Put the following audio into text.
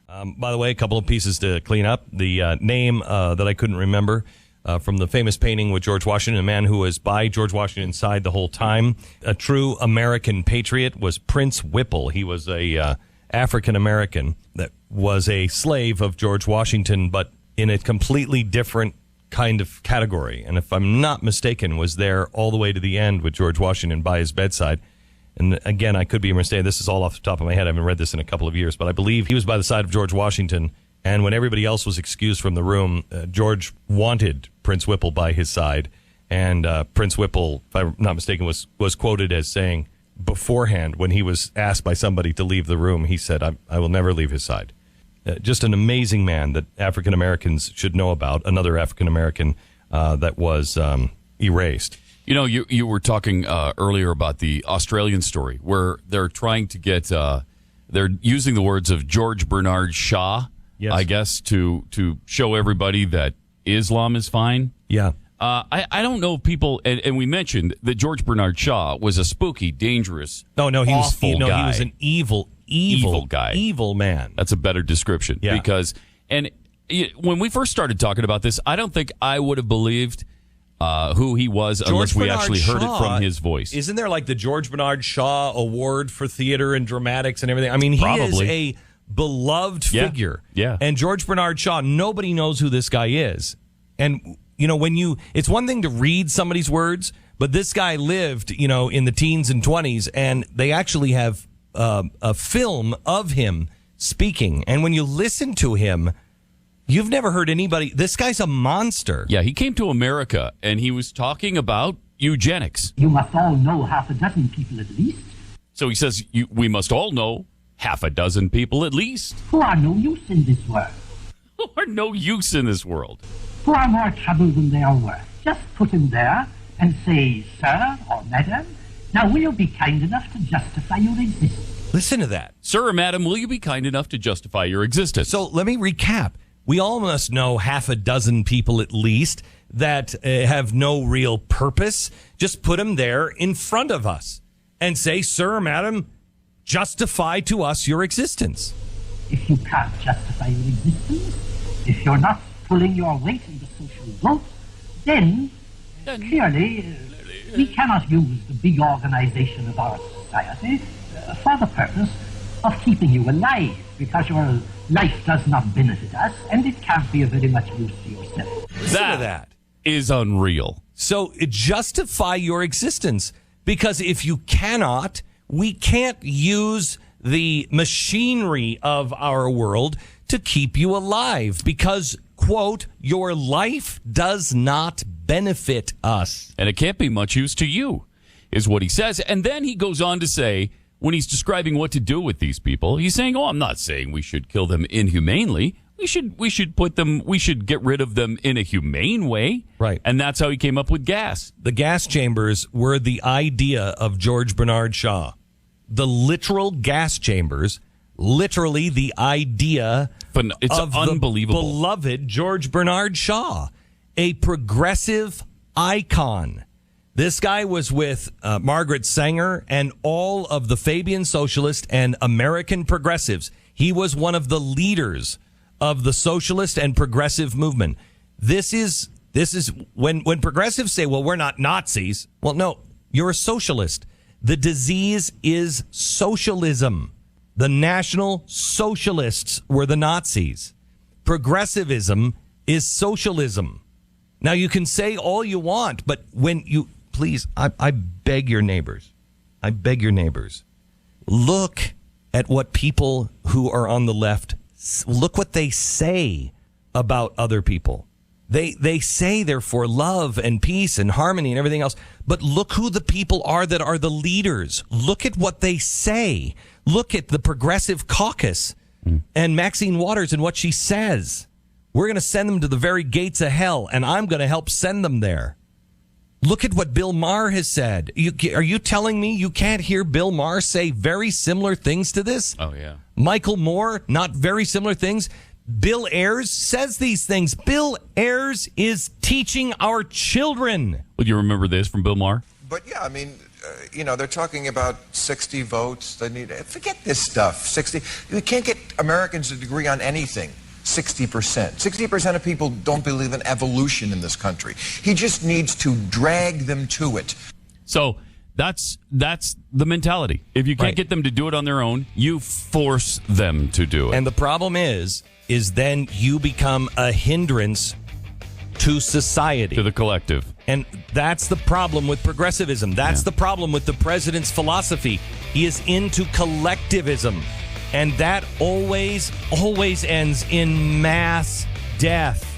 By the way, a couple of pieces to clean up. The name that I couldn't remember from the famous painting with George Washington, a man who was by George Washington's side the whole time. A true American patriot was Prince Whipple. He was a African-American that was a slave of George Washington, but in a completely different kind of category. And if I'm not mistaken, was there all the way to the end with George Washington by his bedside. And again, I could be mistaken. This is all off the top of my head. I haven't read this in a couple of years, but I believe he was by the side of George Washington. And when everybody else was excused from the room, George wanted Prince Whipple by his side. And Prince Whipple, if I'm not mistaken, was quoted as saying beforehand, when he was asked by somebody to leave the room, he said, I will never leave his side. Just an amazing man that African Americans should know about. Another African American that was erased. You know, you were talking earlier about the Australian story where they're trying to get, they're using the words of George Bernard Shaw, yes, I guess, to show everybody that Islam is fine. Yeah. I don't know if people, and we mentioned that George Bernard Shaw was a spooky, dangerous, he was an evil guy. Evil man. That's a better description. Yeah. Because, and when we first started talking about this, I don't think I would have believed who he was unless we actually heard it from his voice. Isn't there like the George Bernard Shaw Award for Theater and Dramatics and everything? I mean, he is a beloved figure. Yeah. And George Bernard Shaw, nobody knows who this guy is. And, you know, it's one thing to read somebody's words, but this guy lived, in the teens and 20s, and they actually have a film of him speaking. And when you listen to him, you've never heard anybody. This guy's a monster. Yeah, he came to America and he was talking about eugenics. You must all know half a dozen people at least. So he says, we must all know half a dozen people at least. Who are no use in this world. Who are no use in this world. Who are more trouble than they are worth. Just put him there and say, sir or madam, now will you be kind enough to justify your existence? Listen to that. Sir or madam, will you be kind enough to justify your existence? So let me recap. We all must know half a dozen people at least that have no real purpose. Just put them there in front of us and say, sir or madam, justify to us your existence. If you can't justify your existence, if you're not pulling your weight in the social vote, then clearly we cannot use the big organization of our society for the purpose of keeping you alive, because your life does not benefit us, and it can't be of very much use to yourself. That is unreal. So justify your existence, because if you cannot, we can't use the machinery of our world to keep you alive, because, quote, your life does not benefit us. And it can't be much use to you, is what he says. And then he goes on to say, when he's describing what to do with these people, he's saying, I'm not saying we should kill them inhumanely. We should get rid of them in a humane way. Right. And that's how he came up with gas. The gas chambers were the idea of George Bernard Shaw. The literal gas chambers, literally the idea it's unbelievable. The beloved George Bernard Shaw, a progressive icon. This guy was with Margaret Sanger and all of the Fabian socialists and American progressives. He was one of the leaders of the socialist and progressive movement. This is when progressives say, well, we're not Nazis. Well, no, you're a socialist. The disease is socialism. The National Socialists were the Nazis. Progressivism is socialism. Now, you can say all you want, but please, I beg your neighbors, look at what people who are on the left, look what they say about other people. They say they're for love and peace and harmony and everything else, but look who the people are that are the leaders. Look at what they say. Look at the Progressive Caucus and Maxine Waters and what she says. We're going to send them to the very gates of hell, and I'm going to help send them there. Look at what Bill Maher has said. Are you telling me you can't hear Bill Maher say very similar things to this? Oh, yeah. Michael Moore, not very similar things. Bill Ayers says these things. Bill Ayers is teaching our children. Would you remember this from Bill Maher? But, yeah, I mean, they're talking about 60 votes. They need forget this stuff. 60. You can't get Americans to agree on anything. 60%. 60% of people don't believe in evolution in this country. He just needs to drag them to it. So that's the mentality. If you can't get them to do it on their own, you force them to do it. And the problem is then you become a hindrance to society. To the collective. And that's the problem with progressivism. That's the problem with the president's philosophy. He is into collectivism. And that always ends in mass death.